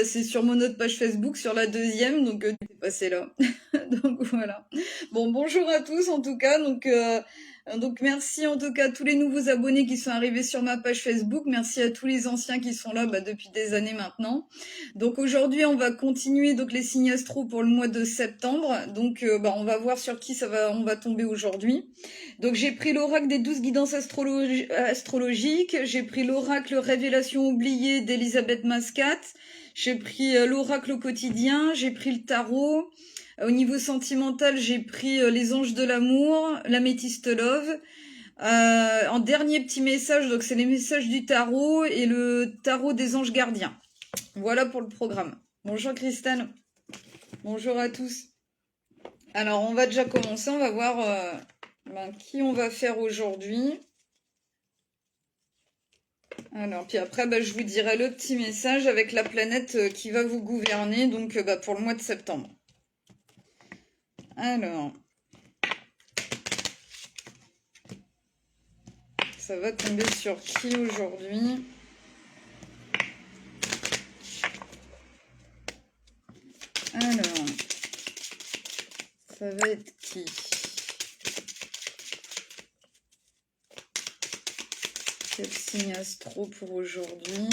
bah, c'est sur mon autre page Facebook, sur la deuxième, donc tu es passé là. Donc voilà. Bon, bonjour à tous en tout cas. Donc merci en tout cas à tous les nouveaux abonnés qui sont arrivés sur ma page Facebook. Merci à tous les anciens qui sont là depuis des années maintenant. Donc aujourd'hui, on va continuer donc les signes astro pour le mois de septembre. Donc on va voir sur qui on va tomber aujourd'hui. Donc j'ai pris l'oracle des 12 guidances astrologiques. J'ai pris l'oracle révélation oubliée d'Elisabeth Mascat. J'ai pris l'oracle au quotidien. J'ai pris le tarot. Au niveau sentimental, j'ai pris les anges de l'amour, l'améthyste love. En dernier petit message, donc c'est les messages du tarot et le tarot des anges gardiens. Voilà pour le programme. Bonjour Christelle. Bonjour à tous. Alors on va déjà commencer, on va voir qui on va faire aujourd'hui. Alors puis après je vous dirai le petit message avec la planète qui va vous gouverner donc pour le mois de septembre. Alors, ça va tomber sur qui aujourd'hui? Alors, ça va être qui? Quel signe astro pour aujourd'hui?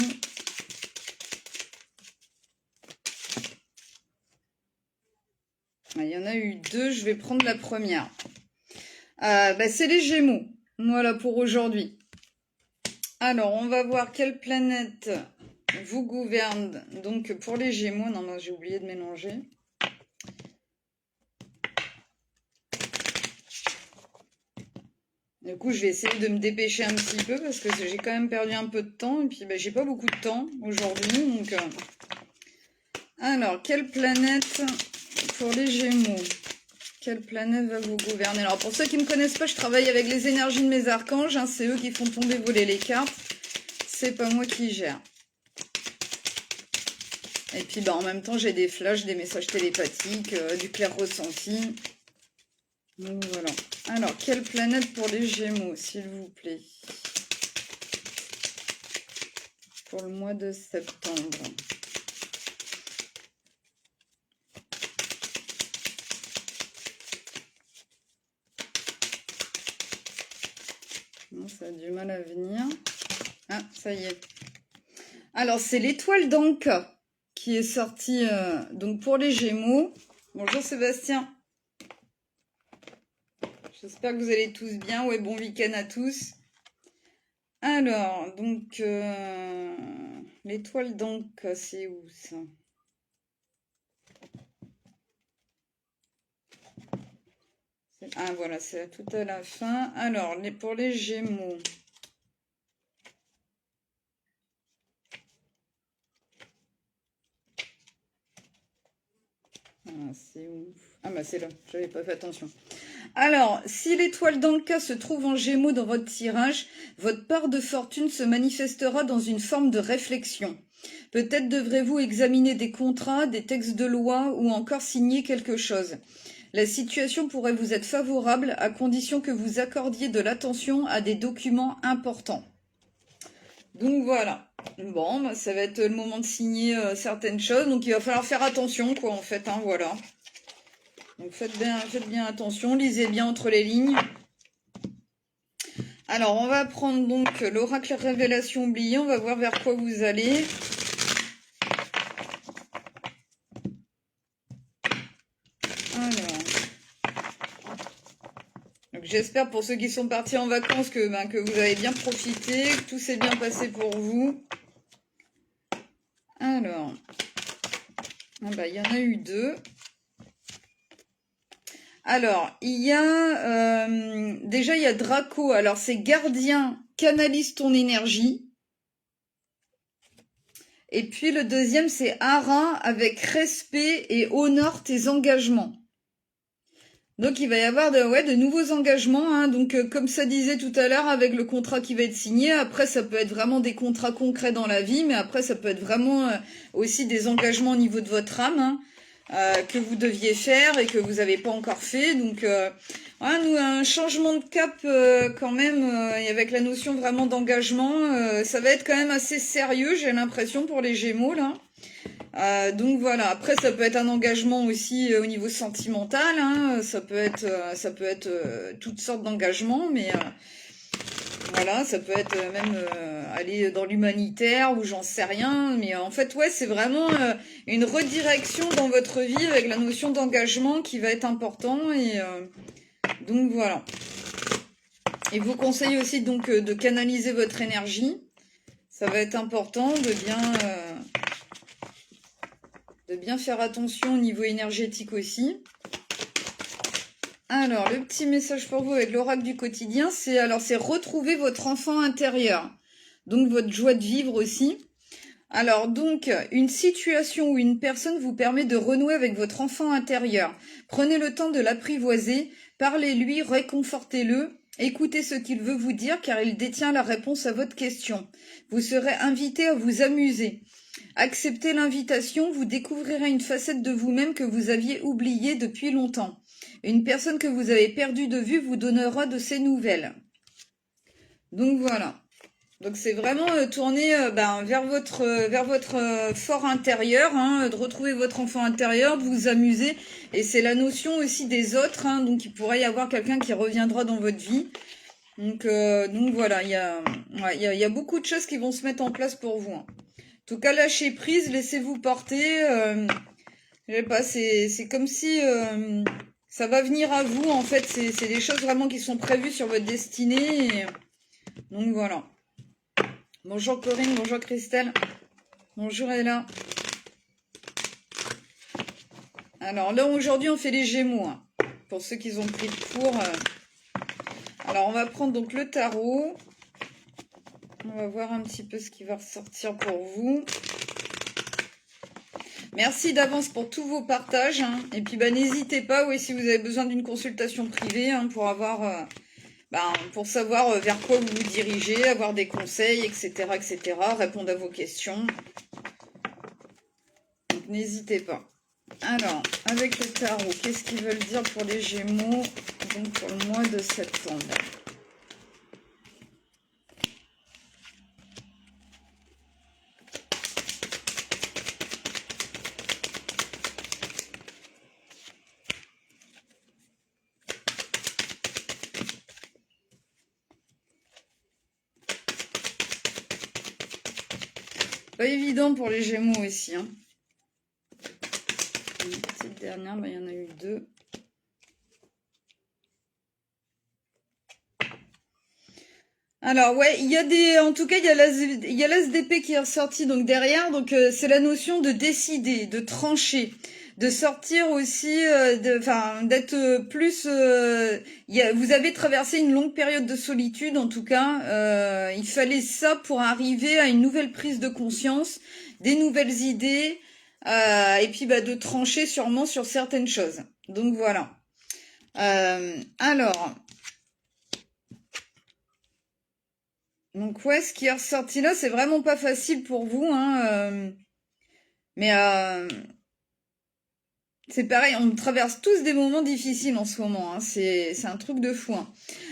Il y en a eu deux, je vais prendre la première. C'est les Gémeaux, voilà pour aujourd'hui. Alors, on va voir quelle planète vous gouverne. Donc, pour les Gémeaux, non, j'ai oublié de mélanger. Du coup, je vais essayer de me dépêcher un petit peu parce que j'ai quand même perdu un peu de temps. Et puis, j'ai pas beaucoup de temps aujourd'hui. Donc, alors, quelle planète pour les Gémeaux? Quelle planète va vous gouverner? Alors, pour ceux qui ne me connaissent pas, je travaille avec les énergies de mes archanges. Hein, c'est eux qui font tomber, voler les cartes. C'est pas moi qui gère. Et puis, en même temps, j'ai des flashs, des messages télépathiques, du clair ressenti. Donc, voilà. Alors, quelle planète pour les Gémeaux, s'il vous plaît? Pour le mois de septembre. Non, ça a du mal à venir. Ah, ça y est. Alors, c'est l'étoile d'Anka qui est sortie donc pour les Gémeaux. Bonjour Sébastien. J'espère que vous allez tous bien. Ouais, bon week-end à tous. Alors, donc, l'étoile d'Anka, c'est où ça? Ah, voilà, c'est tout à la fin. Alors, pour les Gémeaux. Ah, c'est où? Ah, c'est là, j'avais pas fait attention. Alors, si l'étoile d'Anka se trouve en Gémeaux dans votre tirage, votre part de fortune se manifestera dans une forme de réflexion. Peut-être devrez-vous examiner des contrats, des textes de loi ou encore signer quelque chose. La situation pourrait vous être favorable à condition que vous accordiez de l'attention à des documents importants. Donc voilà. Bon, ça va être le moment de signer certaines choses. Donc il va falloir faire attention, quoi, en fait. Hein, voilà. Donc faites bien attention, lisez bien entre les lignes. Alors, on va prendre donc l'oracle révélation oubliée. On va voir vers quoi vous allez. Alors. Donc j'espère pour ceux qui sont partis en vacances que vous avez bien profité, que tout s'est bien passé pour vous. Alors. Il y en a eu deux. Alors, il y a déjà il y a Draco. Alors c'est gardien, canalise ton énergie. Et puis le deuxième c'est Hara avec respect et honore tes engagements. Donc il va y avoir de nouveaux engagements. Hein. Donc comme ça disait tout à l'heure avec le contrat qui va être signé. Après ça peut être vraiment des contrats concrets dans la vie, mais après ça peut être vraiment aussi des engagements au niveau de votre âme. Hein. Que vous deviez faire et que vous n'avez pas encore fait. Donc, nous, un changement de cap quand même, et avec la notion vraiment d'engagement, ça va être quand même assez sérieux, j'ai l'impression, pour les Gémeaux, là. Donc voilà. Après, ça peut être un engagement aussi au niveau sentimental, hein. Ça peut être toutes sortes d'engagements, mais voilà, ça peut être même aller dans l'humanitaire ou j'en sais rien. Mais en fait, ouais, c'est vraiment une redirection dans votre vie avec la notion d'engagement qui va être important. Et donc voilà. Et vous conseille aussi donc de canaliser votre énergie. Ça va être important de bien faire attention au niveau énergétique aussi. Alors, le petit message pour vous avec l'oracle du quotidien, c'est retrouver votre enfant intérieur. Donc, votre joie de vivre aussi. Alors, donc, une situation ou une personne vous permet de renouer avec votre enfant intérieur. Prenez le temps de l'apprivoiser, parlez-lui, réconfortez-le, écoutez ce qu'il veut vous dire car il détient la réponse à votre question. Vous serez invité à vous amuser. Acceptez l'invitation, vous découvrirez une facette de vous-même que vous aviez oubliée depuis longtemps. Une personne que vous avez perdue de vue vous donnera de ses nouvelles. Donc voilà. Donc c'est vraiment tourner vers votre fort intérieur, hein, de retrouver votre enfant intérieur, de vous amuser. Et c'est la notion aussi des autres, hein, donc il pourrait y avoir quelqu'un qui reviendra dans votre vie. Donc voilà, il y a beaucoup de choses qui vont se mettre en place pour vous. Hein. En tout cas, lâchez prise, laissez-vous porter. Je sais pas, c'est comme si ça va venir à vous. En fait, c'est des choses vraiment qui sont prévues sur votre destinée. Et donc voilà. Bonjour Corinne, bonjour Christelle. Bonjour Ella. Alors là, aujourd'hui, on fait les Gémeaux. Hein, pour ceux qui ont pris le cours. Alors, on va prendre donc le tarot. On va voir un petit peu ce qui va ressortir pour vous. Merci d'avance pour tous vos partages. Hein. Et puis, n'hésitez pas, oui, si vous avez besoin d'une consultation privée, hein, pour avoir, pour savoir vers quoi vous vous dirigez, avoir des conseils, etc., etc., répondre à vos questions. Donc, n'hésitez pas. Alors, avec le tarot, qu'est-ce qu'ils veulent dire pour les Gémeaux, donc pour le mois de septembre ? Pas évident pour les Gémeaux aussi. Hein. Une petite dernière, il y en a eu deux. Alors ouais, en tout cas, il y a l'as d'épée qui est ressorti donc derrière. Donc c'est la notion de décider, de trancher, de sortir aussi, d'être plus. Vous avez traversé une longue période de solitude, en tout cas. Il fallait ça pour arriver à une nouvelle prise de conscience, des nouvelles idées, et puis de trancher sûrement sur certaines choses. Donc voilà. Alors. Donc ouais, ce qui est ressorti là, c'est vraiment pas facile pour vous, hein. Mais c'est pareil, on traverse tous des moments difficiles en ce moment. Hein, c'est un truc de fou. Hein.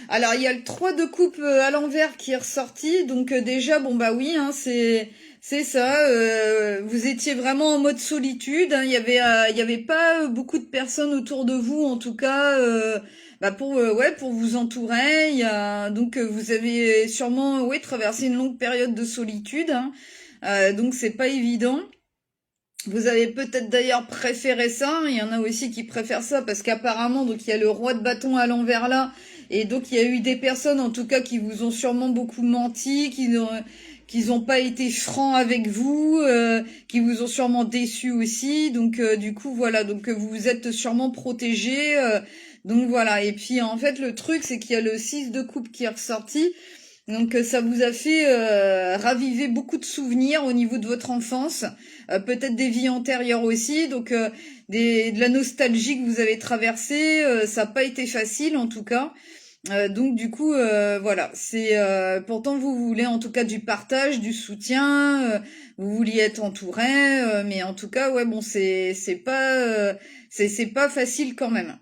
Alors il y a le 3 de coupe à l'envers qui est ressorti. Donc déjà, oui, hein, c'est ça. Vous étiez vraiment en mode solitude. Hein, il y avait pas beaucoup de personnes autour de vous, en tout cas. Pour vous entourer. Donc vous avez sûrement traversé une longue période de solitude. Hein, donc c'est pas évident. Vous avez peut-être d'ailleurs préféré ça. Il y en a aussi qui préfèrent ça parce qu'apparemment, donc il y a le roi de bâton à l'envers là, et donc il y a eu des personnes en tout cas qui vous ont sûrement beaucoup menti, qui n'ont pas été francs avec vous, qui vous ont sûrement déçu aussi. Donc du coup voilà, donc vous vous êtes sûrement protégé. Donc voilà. Et puis en fait le truc c'est qu'il y a le 6 de coupe qui est ressorti. Donc ça vous a fait raviver beaucoup de souvenirs au niveau de votre enfance, peut-être des vies antérieures aussi, donc de la nostalgie que vous avez traversée, ça n'a pas été facile en tout cas. Donc du coup voilà, c'est pourtant vous voulez en tout cas du partage, du soutien, vous vouliez être entouré, mais en tout cas c'est pas facile quand même.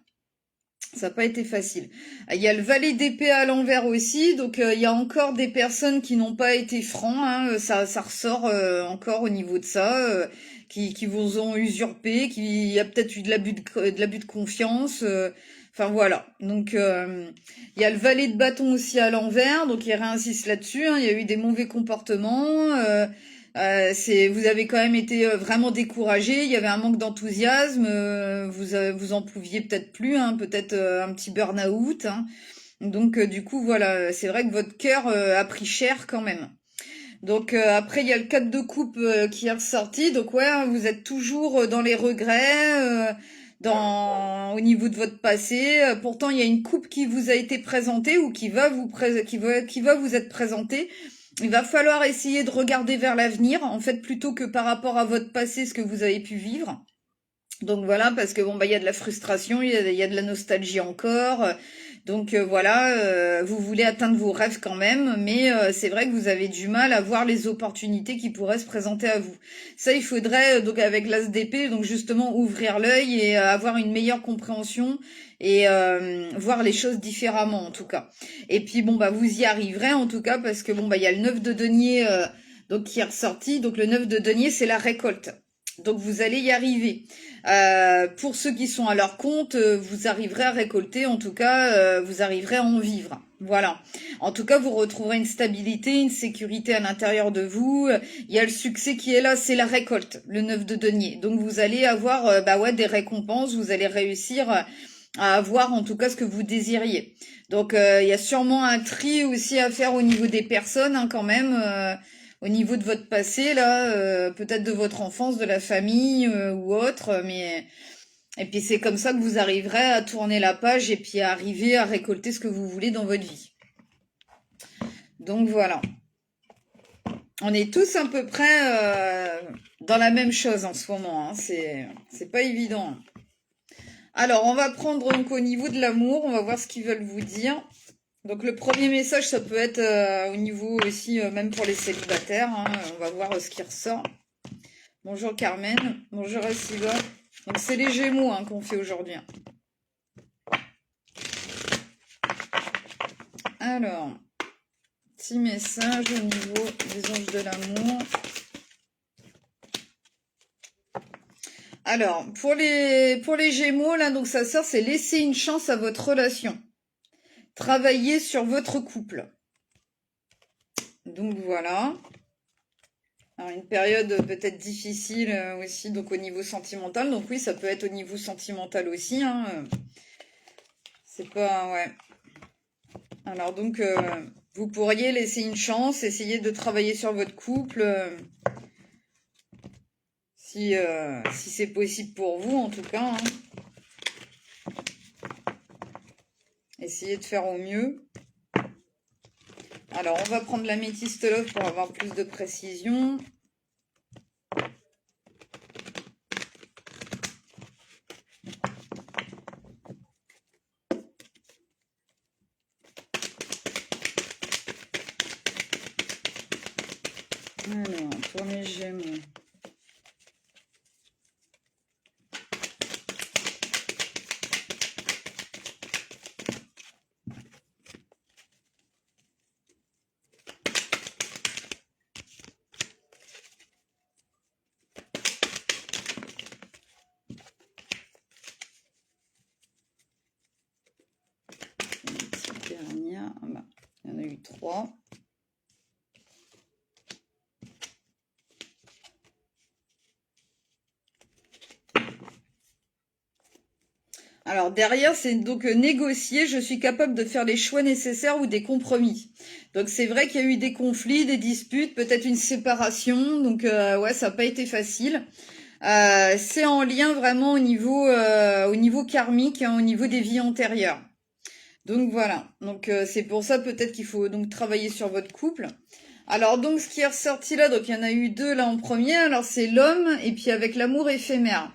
Ça n'a pas été facile. Il y a le valet d'épée à l'envers aussi, donc il y a encore des personnes qui n'ont pas été francs, hein, ça ressort encore au niveau de ça, qui vous ont usurpé, il y a peut-être eu de l'abus de confiance, enfin voilà. Donc il y a le valet de bâton aussi à l'envers, donc il réinsiste là-dessus, hein, il y a eu des mauvais comportements. Vous avez quand même été vraiment découragé. Il y avait un manque d'enthousiasme. Vous en pouviez peut-être plus, hein, peut-être un petit burn-out. Hein. Donc du coup voilà, c'est vrai que votre cœur a pris cher quand même. Donc après il y a le 4 de coupe qui est ressorti. Donc ouais, hein, vous êtes toujours dans les regrets. Au niveau de votre passé, pourtant il y a une coupe qui vous a été présentée ou qui va vous être présentée. Il va falloir essayer de regarder vers l'avenir, en fait, plutôt que par rapport à votre passé, ce que vous avez pu vivre. Donc voilà, parce que bon, bah, il y a de la frustration, il y a de la nostalgie encore. Donc voilà, vous voulez atteindre vos rêves quand même, mais c'est vrai que vous avez du mal à voir les opportunités qui pourraient se présenter à vous. Ça, il faudrait donc avec l'as d'épée, donc justement ouvrir l'œil et avoir une meilleure compréhension et voir les choses différemment en tout cas. Et puis bon bah vous y arriverez en tout cas parce que bon bah il y a le 9 de denier donc qui est ressorti. Donc le 9 de denier c'est la récolte. Donc vous allez y arriver. Pour ceux qui sont à leur compte, vous arriverez à récolter, en tout cas, vous arriverez à en vivre. Voilà. En tout cas, vous retrouverez une stabilité, une sécurité à l'intérieur de vous. Il y a le succès qui est là, c'est la récolte, le 9 de denier. Donc vous allez avoir des récompenses, vous allez réussir à avoir en tout cas ce que vous désiriez. Donc il y a sûrement un tri aussi à faire au niveau des personnes hein, quand même. Au niveau de votre passé, là, peut-être de votre enfance, de la famille ou autre, mais et puis c'est comme ça que vous arriverez à tourner la page et puis à arriver à récolter ce que vous voulez dans votre vie. Donc voilà. On est tous à peu près dans la même chose en ce moment, hein. C'est pas évident. Alors, on va prendre donc au niveau de l'amour, on va voir ce qu'ils veulent vous dire. Donc le premier message, ça peut être au niveau aussi, même pour les célibataires. Hein, on va voir ce qui ressort. Bonjour Carmen, bonjour Asiva. Donc c'est les Gémeaux hein, qu'on fait aujourd'hui. Alors, petit message au niveau des anges de l'amour. Alors, pour les Gémeaux, là, donc ça sort, c'est laisser une chance à votre relation. Travailler sur votre couple. Donc voilà. Alors, une période peut-être difficile aussi, donc au niveau sentimental. Donc oui, ça peut être au niveau sentimental aussi. Hein. C'est pas... Ouais. Alors donc, vous pourriez laisser une chance, essayer de travailler sur votre couple. Si c'est possible pour vous, en tout cas. Hein. Essayez de faire au mieux. Alors, on va prendre la métiste love pour avoir plus de précision. Alors, pour les Gémeaux. Dernière, voilà. Il y en a eu 3. Alors derrière, c'est donc négocier, je suis capable de faire les choix nécessaires ou des compromis. Donc c'est vrai qu'il y a eu des conflits, des disputes, peut-être une séparation, donc ouais, ça n'a pas été facile. C'est en lien vraiment au niveau karmique, hein, au niveau des vies antérieures. Donc voilà, donc c'est pour ça peut-être qu'il faut donc travailler sur votre couple. Alors donc ce qui est ressorti là, donc il y en a eu 2 là en premier, alors c'est l'homme et puis avec l'amour éphémère.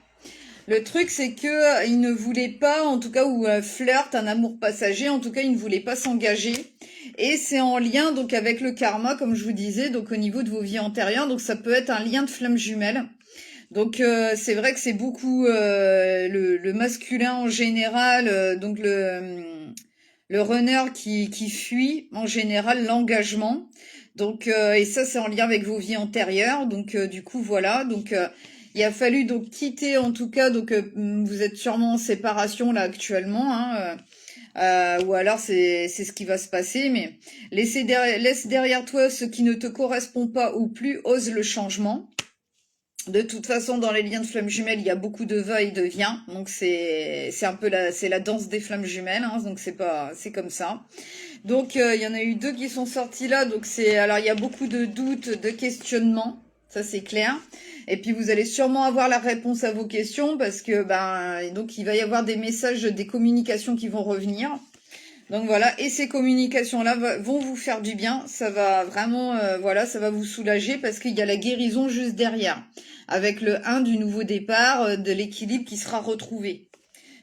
Le truc, c'est que il ne voulait pas, en tout cas, ou flirt, un amour passager, en tout cas, il ne voulait pas s'engager. Et c'est en lien, donc, avec le karma, comme je vous disais, donc au niveau de vos vies antérieures. Donc, ça peut être un lien de flamme jumelle. Donc c'est vrai que c'est beaucoup le masculin en général, donc le runner qui fuit en général l'engagement. Donc et ça c'est en lien avec vos vies antérieures. Donc du coup voilà. Donc il a fallu donc quitter en tout cas. Donc vous êtes sûrement en séparation là actuellement, hein, ou alors c'est ce qui va se passer. Mais laisse derrière toi ce qui ne te correspond pas ou plus. Ose le changement. De toute façon, dans les liens de flammes jumelles, il y a beaucoup de va et de vient. Donc c'est un peu c'est la danse des flammes jumelles, hein, donc c'est comme ça. Donc il y en a eu deux qui sont sortis là, donc alors il y a beaucoup de doutes, de questionnements, ça c'est clair. Et puis vous allez sûrement avoir la réponse à vos questions parce que donc il va y avoir des messages, des communications qui vont revenir. Donc voilà, et ces communications-là vont vous faire du bien, ça va vraiment, voilà, ça va vous soulager parce qu'il y a la guérison juste derrière, avec le 1 du nouveau départ, de l'équilibre qui sera retrouvé.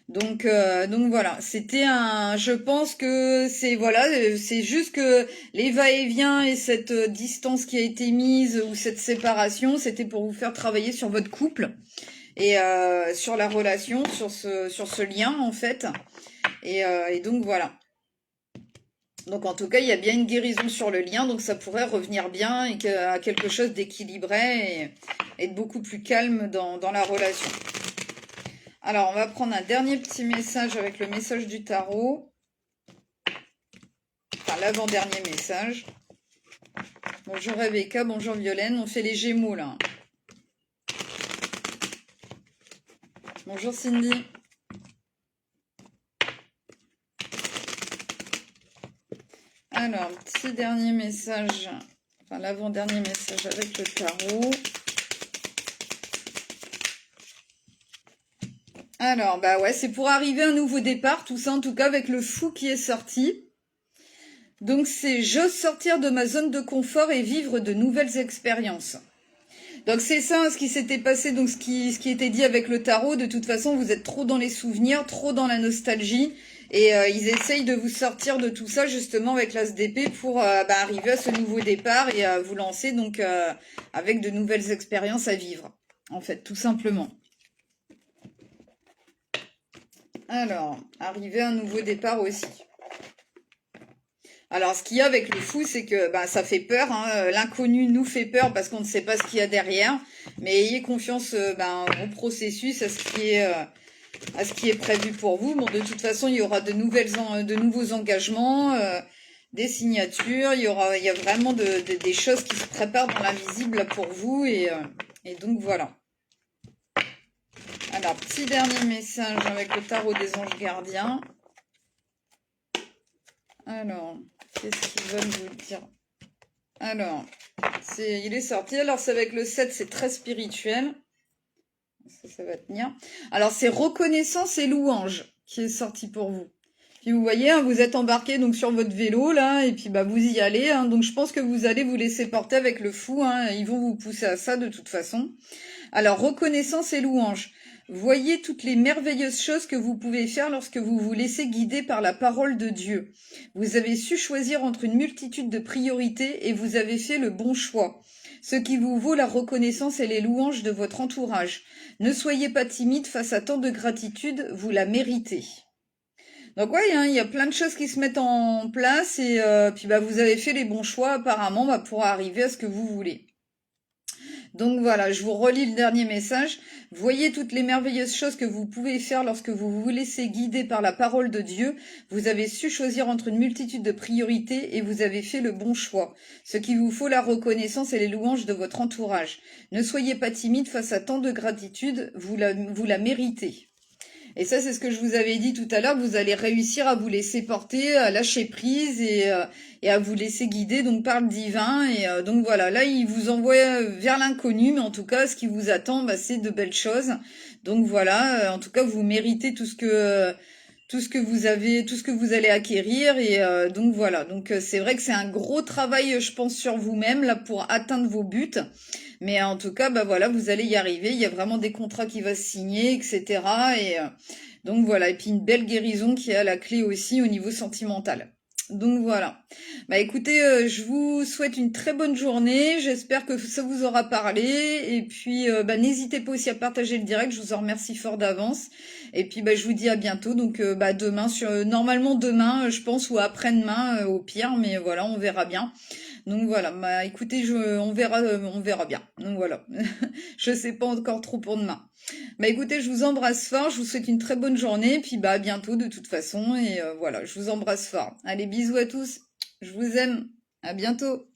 Donc voilà, je pense que c'est juste que les va-et-vient et cette distance qui a été mise ou cette séparation, c'était pour vous faire travailler sur votre couple et sur la relation, sur ce lien en fait. Et donc voilà. Donc en tout cas, il y a bien une guérison sur le lien, donc ça pourrait revenir bien et à quelque chose d'équilibré et de beaucoup plus calme dans la relation. Alors, on va prendre un dernier petit message avec le message du tarot. Enfin, l'avant-dernier message. Bonjour Rebecca, bonjour Violaine. On fait les Gémeaux là. Bonjour Cindy. Alors, petit dernier message, enfin l'avant-dernier message avec le tarot. Alors, bah ouais, c'est pour arriver à un nouveau départ, tout ça en tout cas avec le fou qui est sorti. Donc c'est j'ose sortir de ma zone de confort et vivre de nouvelles expériences. Donc c'est ça ce qui s'était passé, donc ce qui était dit avec le tarot. De toute façon, vous êtes trop dans les souvenirs, trop dans la nostalgie. Et ils essayent de vous sortir de tout ça justement avec l'as d'épée pour arriver à ce nouveau départ et vous lancer donc avec de nouvelles expériences à vivre. En fait, tout simplement. Alors, arriver à un nouveau départ aussi. Alors, ce qu'il y a avec le fou, c'est que ça fait peur. Hein. L'inconnu nous fait peur parce qu'on ne sait pas ce qu'il y a derrière. Mais ayez confiance au processus, à ce qui est prévu pour vous. Bon, de toute façon, il y aura de nouveaux engagements, des signatures. Il y a vraiment des choses qui se préparent dans l'invisible pour vous. Et donc, voilà. Alors, petit dernier message avec le tarot des anges gardiens. Alors, qu'est-ce qu'ils veulent vous dire? Alors, il est sorti. Alors, c'est avec le 7, c'est très spirituel. Ça va tenir. Alors, c'est reconnaissance et louange qui est sorti pour vous. Puis vous voyez, hein, vous êtes embarqué donc sur votre vélo là, et puis vous y allez. Hein, donc je pense que vous allez vous laisser porter avec le fou. Hein, ils vont vous pousser à ça de toute façon. Alors, reconnaissance et louange. Voyez toutes les merveilleuses choses que vous pouvez faire lorsque vous vous laissez guider par la parole de Dieu. Vous avez su choisir entre une multitude de priorités et vous avez fait le bon choix. Ce qui vous vaut la reconnaissance et les louanges de votre entourage. Ne soyez pas timide face à tant de gratitude, vous la méritez. Donc ouais, hein, il y a plein de choses qui se mettent en place et puis vous avez fait les bons choix apparemment pour arriver à ce que vous voulez. Donc voilà, je vous relis le dernier message. Voyez toutes les merveilleuses choses que vous pouvez faire lorsque vous vous laissez guider par la parole de Dieu. Vous avez su choisir entre une multitude de priorités et vous avez fait le bon choix. Ce qui vous faut la reconnaissance et les louanges de votre entourage. Ne soyez pas timide face à tant de gratitude, vous la méritez. Et ça, c'est ce que je vous avais dit tout à l'heure, vous allez réussir à vous laisser porter, à lâcher prise et à vous laisser guider donc par le divin. Et donc voilà, là, il vous envoie vers l'inconnu, mais en tout cas, ce qui vous attend, c'est de belles choses. Donc voilà, en tout cas, vous méritez tout ce que vous avez, tout ce que vous allez acquérir. Et donc voilà, donc c'est vrai que c'est un gros travail, je pense, sur vous-même là pour atteindre vos buts. Mais en tout cas, voilà, vous allez y arriver. Il y a vraiment des contrats qui vont se signer, etc. Et donc voilà, et puis une belle guérison qui est à la clé aussi au niveau sentimental. Donc voilà. Bah écoutez, je vous souhaite une très bonne journée. J'espère que ça vous aura parlé. Et puis, bah, n'hésitez pas aussi à partager le direct. Je vous en remercie fort d'avance. Et puis, bah, je vous dis à bientôt. Donc, bah, demain, normalement demain, je pense, ou après-demain, au pire. Mais voilà, on verra bien. Donc voilà. Bah écoutez, on verra bien. Donc voilà. Je sais pas encore trop pour demain. Bah écoutez, je vous embrasse fort, je vous souhaite une très bonne journée, puis bah à bientôt de toute façon, et voilà, je vous embrasse fort. Allez, bisous à tous, je vous aime, à bientôt.